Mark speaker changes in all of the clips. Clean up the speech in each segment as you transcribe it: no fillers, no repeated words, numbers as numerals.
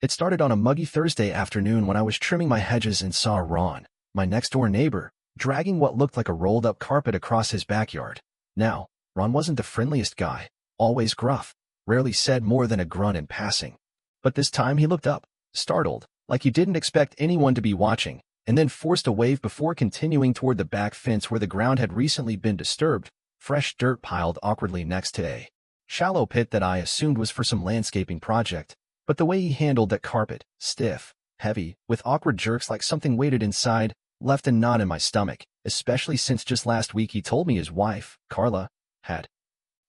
Speaker 1: It started on a muggy Thursday afternoon when I was trimming my hedges and saw Ron, my next-door neighbor, dragging what looked like a rolled-up carpet across his backyard. Now, Ron wasn't the friendliest guy, always gruff, rarely said more than a grunt in passing. But this time he looked up, startled, like he didn't expect anyone to be watching, and then forced a wave before continuing toward the back fence where the ground had recently been disturbed, fresh dirt piled awkwardly next to a shallow pit that I assumed was for some landscaping project. But the way he handled that carpet, stiff, heavy, with awkward jerks like something weighted inside, left a knot in my stomach, especially since just last week he told me his wife, Carla, had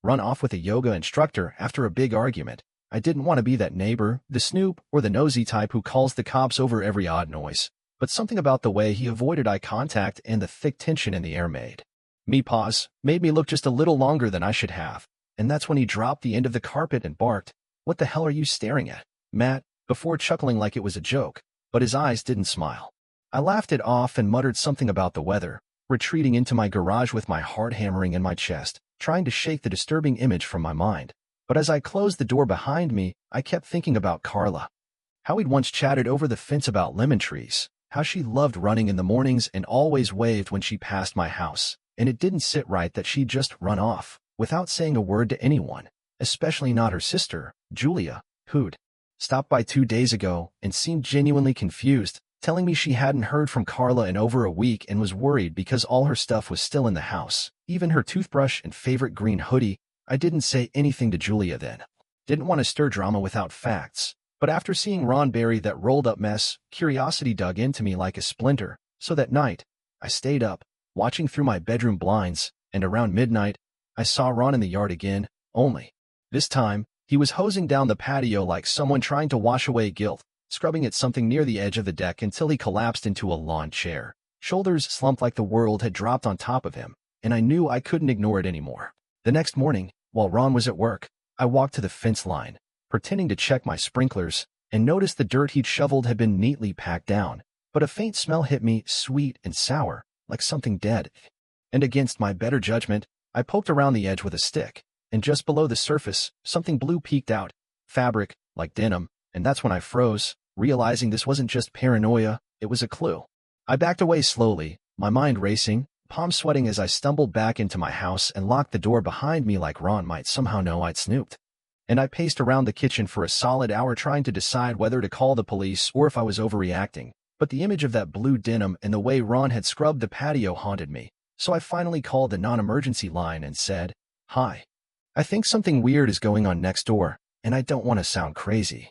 Speaker 1: run off with a yoga instructor after a big argument. I didn't want to be that neighbor, the snoop, or the nosy type who calls the cops over every odd noise. But something about the way he avoided eye contact and the thick tension in the air made me look just a little longer than I should have. And that's when he dropped the end of the carpet and barked, "What the hell are you staring at, Matt?" before chuckling like it was a joke, but his eyes didn't smile. I laughed it off and muttered something about the weather, retreating into my garage with my heart hammering in my chest, trying to shake the disturbing image from my mind. But as I closed the door behind me, I kept thinking about Carla. How we'd once chatted over the fence about lemon trees, how she loved running in the mornings and always waved when she passed my house, and it didn't sit right that she'd just run off, without saying a word to anyone, especially not her sister, Julia, who'd stopped by 2 days ago and seemed genuinely confused, telling me she hadn't heard from Carla in over a week and was worried because all her stuff was still in the house, even her toothbrush and favorite green hoodie. I didn't say anything to Julia then. Didn't want to stir drama without facts, but after seeing Ron bury that rolled-up mess, curiosity dug into me like a splinter, so that night, I stayed up, watching through my bedroom blinds, and around midnight, I saw Ron in the yard again, only this time, he was hosing down the patio like someone trying to wash away guilt, scrubbing at something near the edge of the deck until he collapsed into a lawn chair. Shoulders slumped like the world had dropped on top of him, and I knew I couldn't ignore it anymore. The next morning, while Ron was at work, I walked to the fence line, pretending to check my sprinklers, and noticed the dirt he'd shoveled had been neatly packed down, but a faint smell hit me, sweet and sour, like something dead. And against my better judgment, I poked around the edge with a stick, and just below the surface, something blue peeked out, fabric, like denim, and that's when I froze, realizing this wasn't just paranoia, it was a clue. I backed away slowly, my mind racing, palms sweating as I stumbled back into my house and locked the door behind me like Ron might somehow know I'd snooped. And I paced around the kitchen for a solid hour trying to decide whether to call the police or if I was overreacting, but the image of that blue denim and the way Ron had scrubbed the patio haunted me, so I finally called the non-emergency line and said, "Hi. I think something weird is going on next door, and I don't want to sound crazy,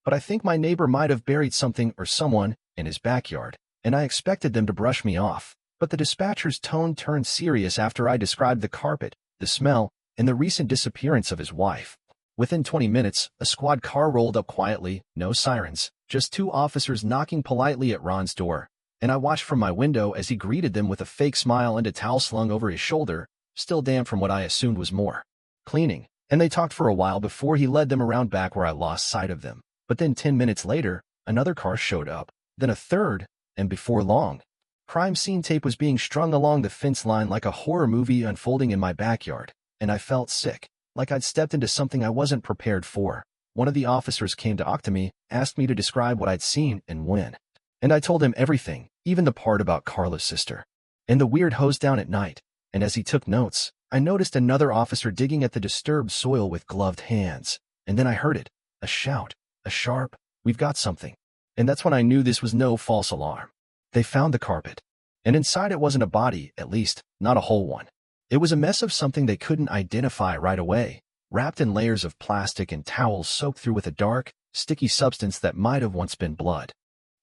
Speaker 1: but I think my neighbor might have buried something or someone in his backyard," and I expected them to brush me off. But the dispatcher's tone turned serious after I described the carpet, the smell, and the recent disappearance of his wife. Within 20 minutes, a squad car rolled up quietly, no sirens, just 2 officers knocking politely at Ron's door, and I watched from my window as he greeted them with a fake smile and a towel slung over his shoulder, still damp from what I assumed was more cleaning, and they talked for a while before he led them around back where I lost sight of them. But then 10 minutes later, another car showed up, then a third, and before long, crime scene tape was being strung along the fence line like a horror movie unfolding in my backyard, and I felt sick, like I'd stepped into something I wasn't prepared for. One of the officers came to talk to me, asked me to describe what I'd seen and when. And I told him everything, even the part about Carla's sister, and the weird hose down at night. And as he took notes, I noticed another officer digging at the disturbed soil with gloved hands, and then I heard it, a shout, a sharp, "We've got something." And that's when I knew this was no false alarm. They found the carpet, and inside it wasn't a body, at least, not a whole one. It was a mess of something they couldn't identify right away, wrapped in layers of plastic and towels soaked through with a dark, sticky substance that might have once been blood.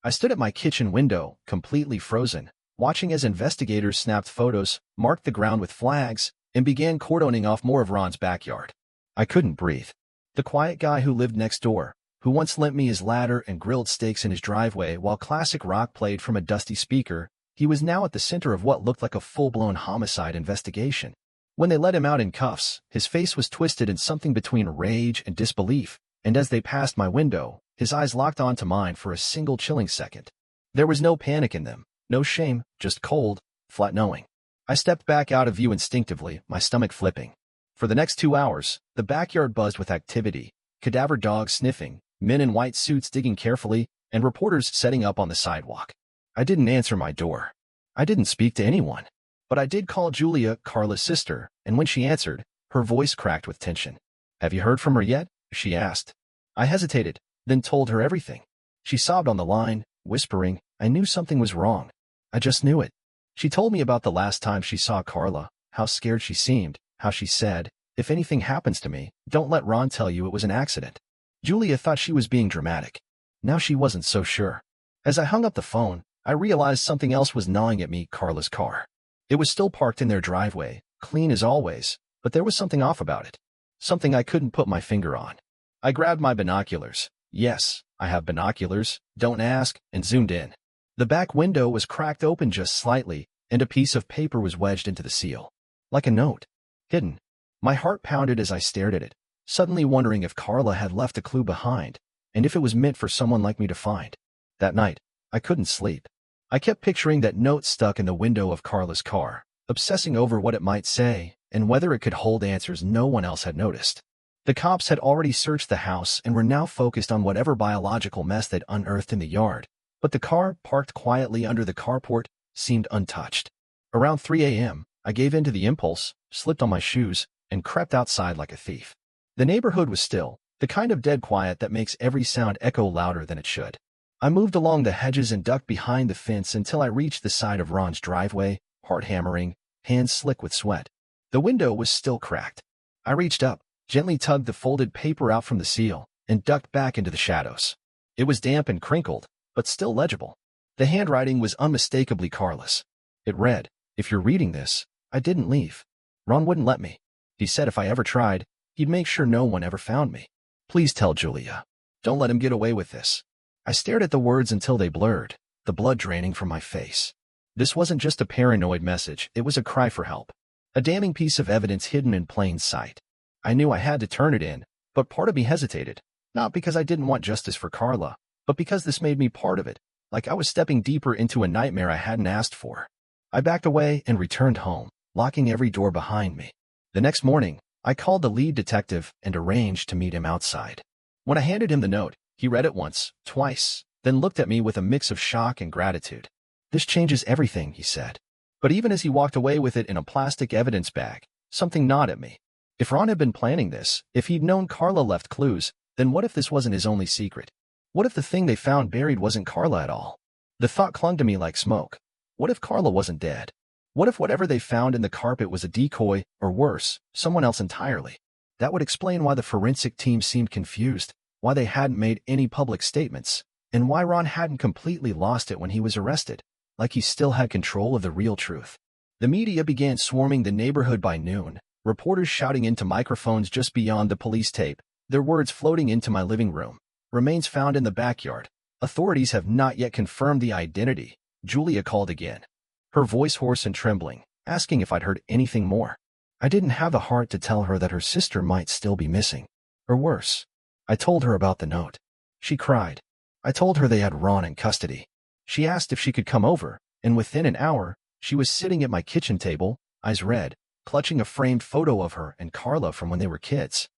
Speaker 1: I stood at my kitchen window, completely frozen, watching as investigators snapped photos, marked the ground with flags, and began cordoning off more of Ron's backyard. I couldn't breathe. The quiet guy who lived next door, who once lent me his ladder and grilled steaks in his driveway while classic rock played from a dusty speaker, he was now at the center of what looked like a full-blown homicide investigation. When they let him out in cuffs, his face was twisted in something between rage and disbelief, and as they passed my window, his eyes locked onto mine for a single chilling second. There was no panic in them, no shame, just cold, flat knowing. I stepped back out of view instinctively, my stomach flipping. For the next 2 hours, the backyard buzzed with activity, cadaver dogs sniffing, men in white suits digging carefully, and reporters setting up on the sidewalk. I didn't answer my door. I didn't speak to anyone. But I did call Julia, Carla's sister, and when she answered, her voice cracked with tension. "Have you heard from her yet?" she asked. I hesitated, then told her everything. She sobbed on the line, whispering, "I knew something was wrong. I just knew it." She told me about the last time she saw Carla, how scared she seemed, how she said, "If anything happens to me, don't let Ron tell you it was an accident." Julia thought she was being dramatic. Now she wasn't so sure. As I hung up the phone, I realized something else was gnawing at me: Carla's car. It was still parked in their driveway, clean as always, but there was something off about it. Something I couldn't put my finger on. I grabbed my binoculars. Yes, I have binoculars, don't ask, and zoomed in. The back window was cracked open just slightly, and a piece of paper was wedged into the seal. Like a note. Hidden. My heart pounded as I stared at it, suddenly wondering if Carla had left a clue behind, and if it was meant for someone like me to find. That night, I couldn't sleep. I kept picturing that note stuck in the window of Carla's car, obsessing over what it might say, and whether it could hold answers no one else had noticed. The cops had already searched the house and were now focused on whatever biological mess they'd unearthed in the yard, but the car, parked quietly under the carport, seemed untouched. Around 3 a.m., I gave in to the impulse, slipped on my shoes, and crept outside like a thief. The neighborhood was still, the kind of dead quiet that makes every sound echo louder than it should. I moved along the hedges and ducked behind the fence until I reached the side of Ron's driveway, heart hammering, hands slick with sweat. The window was still cracked. I reached up, gently tugged the folded paper out from the seal, and ducked back into the shadows. It was damp and crinkled, but still legible. The handwriting was unmistakably Carla's. It read, "If you're reading this, I didn't leave. Ron wouldn't let me. He said if I ever tried, he'd make sure no one ever found me. Please tell Julia. Don't let him get away with this." I stared at the words until they blurred, the blood draining from my face. This wasn't just a paranoid message, it was a cry for help. A damning piece of evidence hidden in plain sight. I knew I had to turn it in, but part of me hesitated, not because I didn't want justice for Carla, but because this made me part of it, like I was stepping deeper into a nightmare I hadn't asked for. I backed away and returned home, locking every door behind me. The next morning, I called the lead detective and arranged to meet him outside. When I handed him the note, he read it once, twice, then looked at me with a mix of shock and gratitude. "This changes everything," he said. But even as he walked away with it in a plastic evidence bag, something gnawed at me. If Ron had been planning this, if he'd known Carla left clues, then what if this wasn't his only secret? What if the thing they found buried wasn't Carla at all? The thought clung to me like smoke. What if Carla wasn't dead? What if whatever they found in the carpet was a decoy, or worse, someone else entirely? That would explain why the forensic team seemed confused, why they hadn't made any public statements, and why Ron hadn't completely lost it when he was arrested, like he still had control of the real truth. The media began swarming the neighborhood by noon, reporters shouting into microphones just beyond the police tape, their words floating into my living room. "Remains found in the backyard. Authorities have not yet confirmed the identity," Julia called again, her voice hoarse and trembling, asking if I'd heard anything more. I didn't have the heart to tell her that her sister might still be missing. Or worse. I told her about the note. She cried. I told her they had Ron in custody. She asked if she could come over, and within an hour, she was sitting at my kitchen table, eyes red, clutching a framed photo of her and Carla from when they were kids.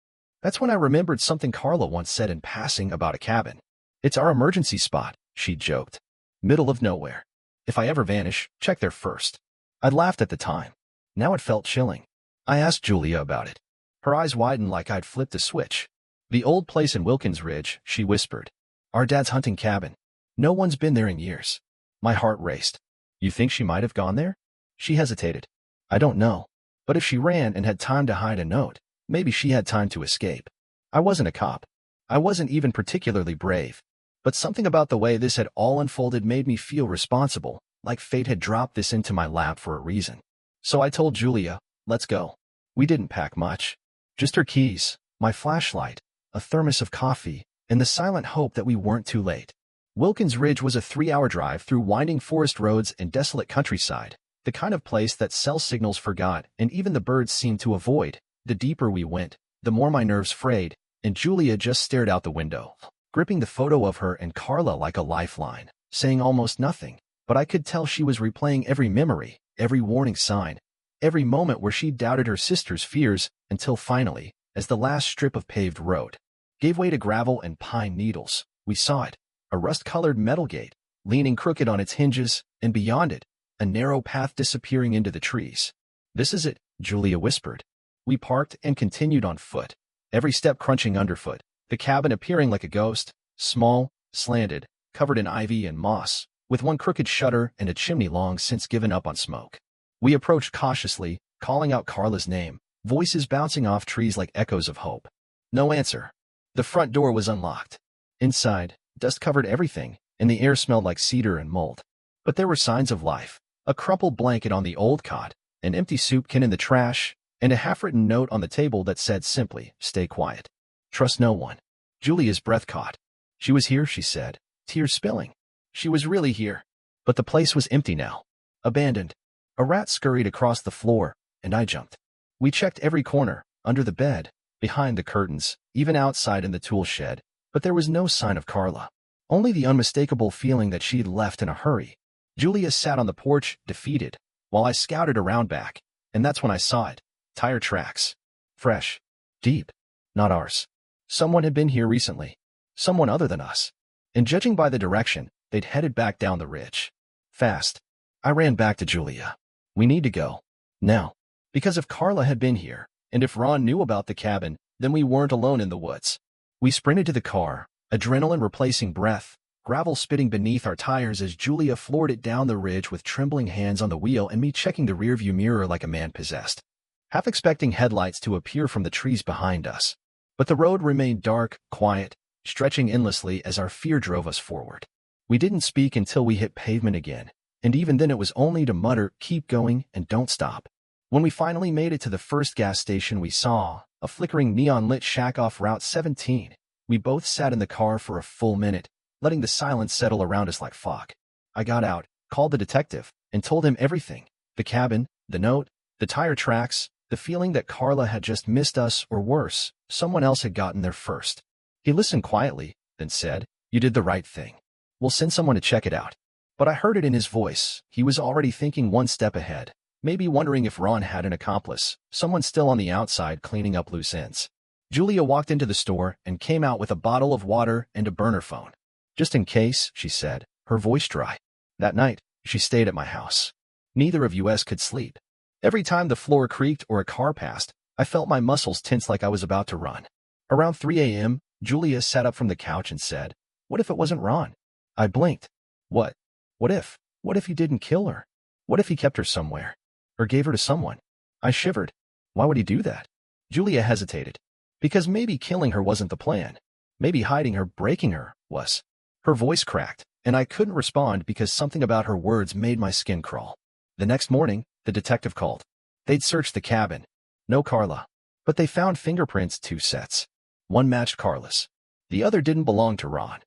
Speaker 1: That's when I remembered something Carla once said in passing about a cabin. "It's our emergency spot," she joked. "Middle of nowhere. If I ever vanish, check there first." I'd laughed at the time. Now it felt chilling. I asked Julia about it. Her eyes widened like I'd flipped a switch. "The old place in Wilkins Ridge," she whispered. "Our dad's hunting cabin. No one's been there in years." My heart raced. "You think she might have gone there?" She hesitated. "I don't know. But if she ran and had time to hide a note, maybe she had time to escape." I wasn't a cop. I wasn't even particularly brave. But something about the way this had all unfolded made me feel responsible, like fate had dropped this into my lap for a reason. So I told Julia, "Let's go." We didn't pack much. Just her keys, my flashlight, a thermos of coffee, and the silent hope that we weren't too late. Wilkins Ridge was a 3-hour drive through winding forest roads and desolate countryside, the kind of place that cell signals forgot and even the birds seemed to avoid. The deeper we went, the more my nerves frayed, and Julia just stared out the window, gripping the photo of her and Carla like a lifeline, saying almost nothing, but I could tell she was replaying every memory, every warning sign, every moment where she doubted her sister's fears, until finally, as the last strip of paved road gave way to gravel and pine needles. We saw it, a rust-colored metal gate, leaning crooked on its hinges, and beyond it, a narrow path disappearing into the trees. "This is it," Julia whispered. We parked and continued on foot, every step crunching underfoot, the cabin appearing like a ghost, small, slanted, covered in ivy and moss, with one crooked shutter and a chimney long since given up on smoke. We approached cautiously, calling out Carla's name, voices bouncing off trees like echoes of hope. No answer. The front door was unlocked. Inside, dust covered everything, and the air smelled like cedar and mold. But there were signs of life. A crumpled blanket on the old cot, an empty soup can in the trash, and a half-written note on the table that said simply, "Stay quiet. Trust no one." Julia's breath caught. She was here, she said, tears spilling. She was really here. But the place was empty now. Abandoned. A rat scurried across the floor, and I jumped. We checked every corner, under the bed, behind the curtains, even outside in the tool shed, but there was no sign of Carla. Only the unmistakable feeling that she'd left in a hurry. Julia sat on the porch, defeated, while I scouted around back, and that's when I saw it. Tire tracks. Fresh. Deep. Not ours. Someone had been here recently. Someone other than us. And judging by the direction, they'd headed back down the ridge. Fast. I ran back to Julia. "We need to go. Now." Because if Carla had been here, and if Ron knew about the cabin, then we weren't alone in the woods. We sprinted to the car, adrenaline replacing breath, gravel spitting beneath our tires as Julia floored it down the ridge with trembling hands on the wheel and me checking the rearview mirror like a man possessed, half expecting headlights to appear from the trees behind us. But the road remained dark, quiet, stretching endlessly as our fear drove us forward. We didn't speak until we hit pavement again, and even then it was only to mutter, "Keep going and don't stop." When we finally made it to the first gas station we saw, a flickering neon-lit shack off Route 17, we both sat in the car for a full minute, letting the silence settle around us like fog. I got out, called the detective, and told him everything. The cabin, the note, the tire tracks, the feeling that Carla had just missed us, or worse, someone else had gotten there first. He listened quietly, then said, "You did the right thing. We'll send someone to check it out." But I heard it in his voice. He was already thinking one step ahead. Maybe wondering if Ron had an accomplice, someone still on the outside cleaning up loose ends. Julia walked into the store and came out with a bottle of water and a burner phone. "Just in case," she said, her voice dry. That night, she stayed at my house. Neither of us could sleep. Every time the floor creaked or a car passed, I felt my muscles tense like I was about to run. Around 3 a.m., Julia sat up from the couch and said, "What if it wasn't Ron?" I blinked. What? What if? What if he didn't kill her? What if he kept her somewhere? Or gave her to someone? I shivered. Why would he do that? Julia hesitated. Because maybe killing her wasn't the plan. Maybe hiding her, breaking her, was. Her voice cracked, and I couldn't respond because something about her words made my skin crawl. The next morning, the detective called. They'd searched the cabin. No Carla. But they found fingerprints, 2 sets. One matched Carla's. The other didn't belong to Ron.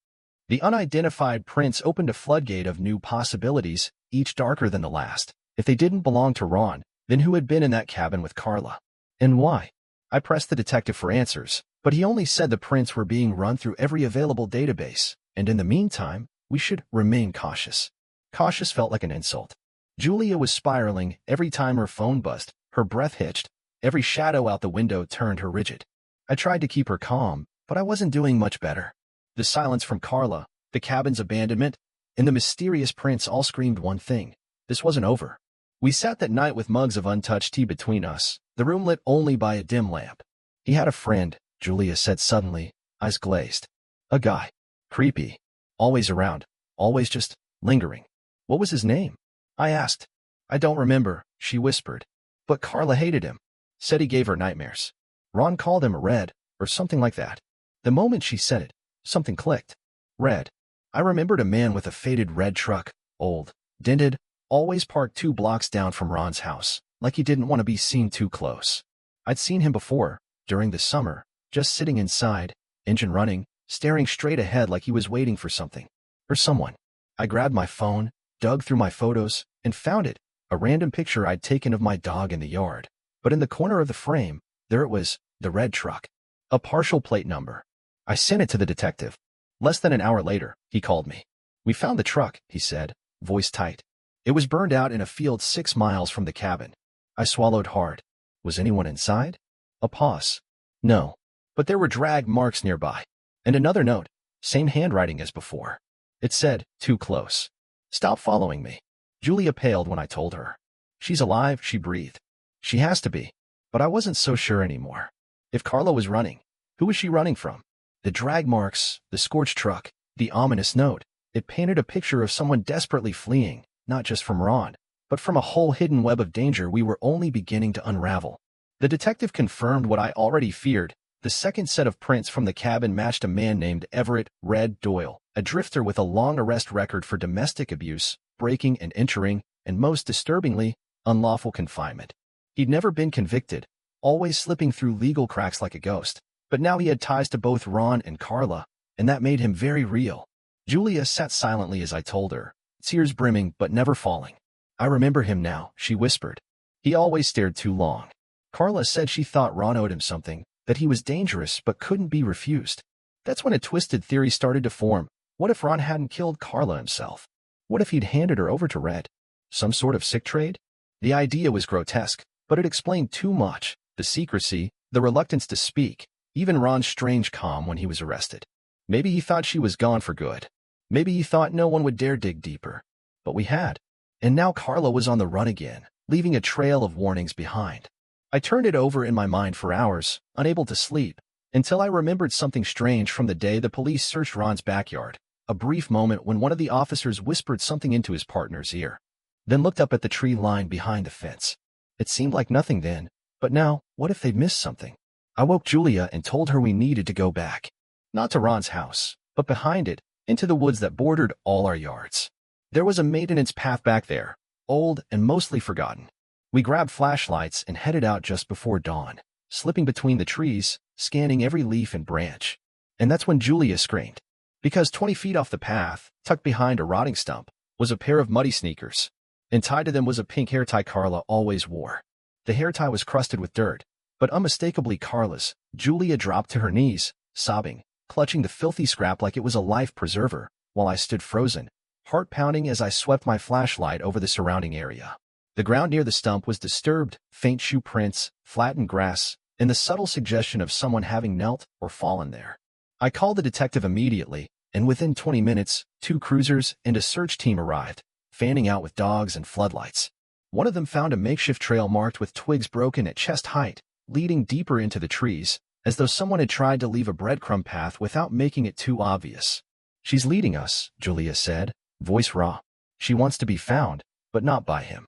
Speaker 1: The unidentified prints opened a floodgate of new possibilities, each darker than the last. If they didn't belong to Ron, then who had been in that cabin with Carla? And why? I pressed the detective for answers, but he only said the prints were being run through every available database, and in the meantime, we should remain cautious. Cautious felt like an insult. Julia was spiraling every time her phone buzzed, her breath hitched, every shadow out the window turned her rigid. I tried to keep her calm, but I wasn't doing much better. The silence from Carla, the cabin's abandonment, and the mysterious prints all screamed one thing. This wasn't over. We sat that night with mugs of untouched tea between us, the room lit only by a dim lamp. "He had a friend," Julia said suddenly, eyes glazed. "A guy. Creepy. Always around. Always just lingering." "What was his name?" I asked. "I don't remember," she whispered. "But Carla hated him. Said he gave her nightmares. Ron called him Red, or something like that." The moment she said it, something clicked. Red. I remembered a man with a faded red truck, old, dented, always parked 2 blocks down from Ron's house, like he didn't want to be seen too close. I'd seen him before, during the summer, just sitting inside, engine running, staring straight ahead like he was waiting for something. Or someone. I grabbed my phone, dug through my photos, and found it, a random picture I'd taken of my dog in the yard. But in the corner of the frame, there it was, the red truck. A partial plate number. I sent it to the detective. Less than an hour later, he called me. "We found the truck," he said, voice tight. "It was burned out in a field 6 miles from the cabin." I swallowed hard. Was anyone inside? A pause. No. but there were drag marks nearby. And another note, same handwriting as before. It said, "Too close. Stop following me." Julia paled when I told her. "She's alive," she breathed. "She has to be." But I wasn't so sure anymore. If Carla was running, who was she running from? The drag marks, the scorched truck, the ominous note. It painted a picture of someone desperately fleeing, not just from Ron, but from a whole hidden web of danger we were only beginning to unravel. The detective confirmed what I already feared. The second set of prints from the cabin matched a man named Everett "Red" Doyle, a drifter with a long arrest record for domestic abuse, breaking and entering, and most disturbingly, unlawful confinement. He'd never been convicted, always slipping through legal cracks like a ghost, but now he had ties to both Ron and Carla, and that made him very real. Julia sat silently as I told her, tears brimming but never falling. "I remember him now," she whispered. "He always stared too long." Carla said she thought Ron owed him something, that he was dangerous but couldn't be refused. That's when a twisted theory started to form. What if Ron hadn't killed Carla himself? What if he'd handed her over to Red? Some sort of sick trade? The idea was grotesque, but it explained too much. The secrecy, the reluctance to speak, even Ron's strange calm when he was arrested. Maybe he thought she was gone for good. Maybe he thought no one would dare dig deeper. But we had. And now Carla was on the run again, leaving a trail of warnings behind. I turned it over in my mind for hours, unable to sleep, until I remembered something strange from the day the police searched Ron's backyard, a brief moment when one of the officers whispered something into his partner's ear, then looked up at the tree line behind the fence. It seemed like nothing then, but now, what if they'd missed something? I woke Julia and told her we needed to go back. Not to Ron's house, but behind it, into the woods that bordered all our yards. There was a maintenance path back there, old and mostly forgotten. We grabbed flashlights and headed out just before dawn, slipping between the trees, scanning every leaf and branch. And that's when Julia screamed. Because 20 feet off the path, tucked behind a rotting stump, was a pair of muddy sneakers. And tied to them was a pink hair tie Carla always wore. The hair tie was crusted with dirt, but unmistakably Carla's. Julia dropped to her knees, sobbing, clutching the filthy scrap like it was a life preserver, while I stood frozen, heart pounding as I swept my flashlight over the surrounding area. The ground near the stump was disturbed, faint shoe prints, flattened grass, and the subtle suggestion of someone having knelt or fallen there. I called the detective immediately, and within 20 minutes, 2 cruisers and a search team arrived, fanning out with dogs and floodlights. One of them found a makeshift trail marked with twigs broken at chest height, leading deeper into the trees, as though someone had tried to leave a breadcrumb path without making it too obvious. "She's leading us," Julia said, voice raw. "She wants to be found, but not by him."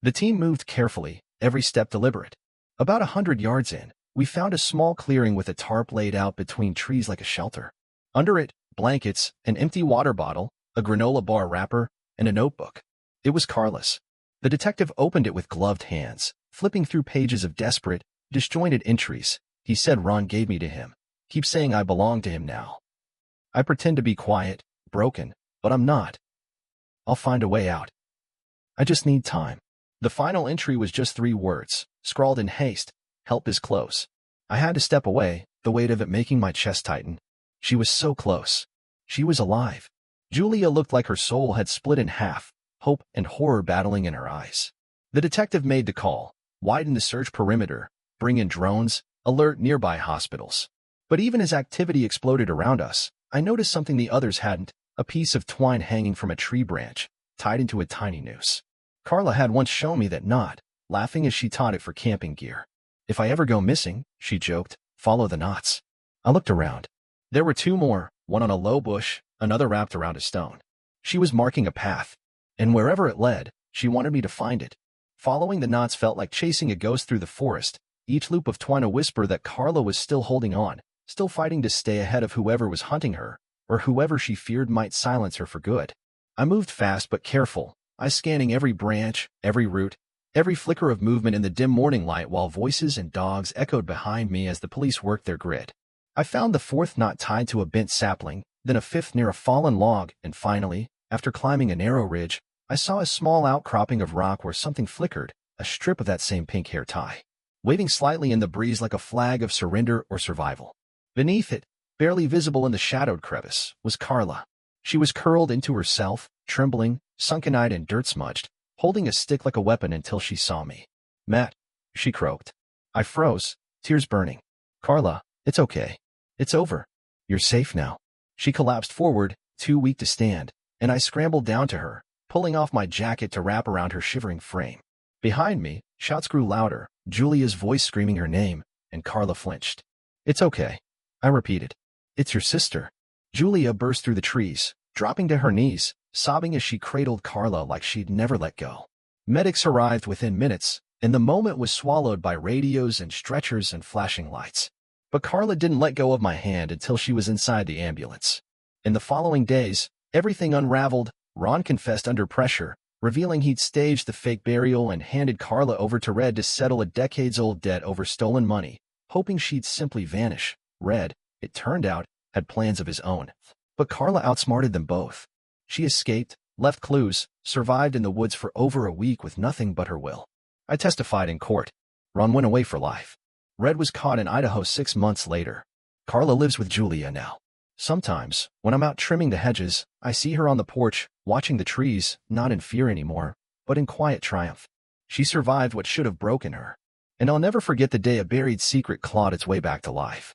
Speaker 1: The team moved carefully, every step deliberate. About 100 yards in, we found a small clearing with a tarp laid out between trees like a shelter. Under it, blankets, an empty water bottle, a granola bar wrapper, and a notebook. It was Carla's. The detective opened it with gloved hands, flipping through pages of desperate, disjointed entries. He said Ron gave me to him. Keep saying I belong to him now. I pretend to be quiet, broken, but I'm not. I'll find a way out. I just need time. The final entry was just 3 words, scrawled in haste. Help is close. I had to step away, the weight of it making my chest tighten. She was so close. She was alive. Julia looked like her soul had split in half, hope and horror battling in her eyes. The detective made the call, widen the search perimeter, bring in drones, alert nearby hospitals. But even as activity exploded around us, I noticed something the others hadn't, a piece of twine hanging from a tree branch, tied into a tiny noose. Carla had once shown me that knot, laughing as she taught it for camping gear. "If I ever go missing," she joked, "follow the knots." I looked around. There were 2 more, one on a low bush, another wrapped around a stone. She was marking a path, and wherever it led, she wanted me to find it. Following the knots felt like chasing a ghost through the forest, each loop of twine a whisper that Carla was still holding on, still fighting to stay ahead of whoever was hunting her, or whoever she feared might silence her for good. I moved fast but careful, scanning every branch, every root, every flicker of movement in the dim morning light while voices and dogs echoed behind me as the police worked their grid. I found the 4th knot tied to a bent sapling, then a 5th near a fallen log, and finally, after climbing a narrow ridge, I saw a small outcropping of rock where something flickered, a strip of that same pink hair tie, waving slightly in the breeze like a flag of surrender or survival. Beneath it, barely visible in the shadowed crevice, was Carla. She was curled into herself, trembling, sunken-eyed and dirt-smudged, holding a stick like a weapon until she saw me. "Matt," she croaked. I froze, tears burning. "Carla, It's okay. It's over. You're safe now. She collapsed forward, too weak to stand, and I scrambled down to her, pulling off my jacket to wrap around her shivering frame. Behind me, shouts grew louder, Julia's voice screaming her name, and Carla flinched. It's okay. I repeated. It's your sister. Julia burst through the trees, dropping to her knees, sobbing as she cradled Carla like she'd never let go. Medics arrived within minutes, and the moment was swallowed by radios and stretchers and flashing lights. But Carla didn't let go of my hand until she was inside the ambulance. In the following days, everything unraveled. Ron confessed under pressure, revealing he'd staged the fake burial and handed Carla over to Red to settle a decades-old debt over stolen money, hoping she'd simply vanish. Red, it turned out, had plans of his own. But Carla outsmarted them both. She escaped, left clues, survived in the woods for over a week with nothing but her will. I testified in court. Ron went away for life. Red was caught in Idaho 6 months later. Carla lives with Julia now. Sometimes, when I'm out trimming the hedges, I see her on the porch, watching the trees, not in fear anymore, but in quiet triumph. She survived what should have broken her. And I'll never forget the day a buried secret clawed its way back to life.